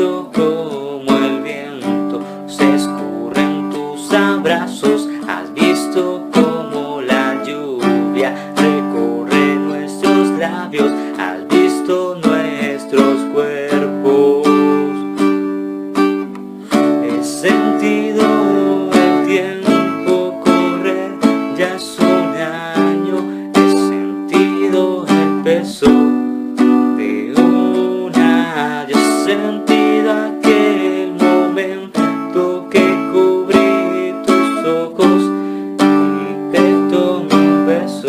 visto como el viento se escurre en tus abrazos, has visto como la lluvia recorre nuestros labios, has visto nuestros cuerpos. He sentido el tiempo correr, ya es un año, he sentido el peso de una, yo he sentido aquel momento que cubrí tus ojos y te tomé un beso.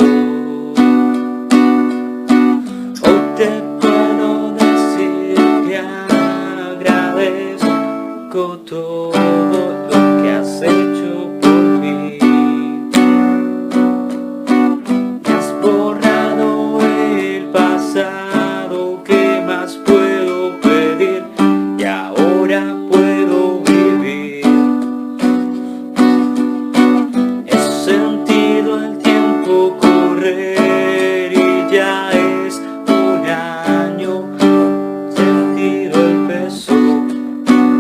Hoy te puedo decir que agradezco todo lo que has hecho por mí. Me has borrado el pasado, ¿qué más puedo pedir? Y ahora puedo vivir. He sentido el tiempo correr y ya es un año, he sentido el peso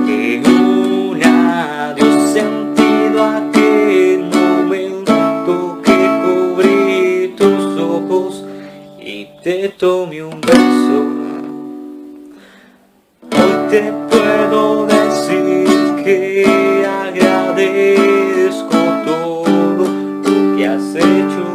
de un adiós, he sentido aquel momento que cubrí tus ojos y te tomé un beso. Hoy te puedo decir que agradezco todo lo que has hecho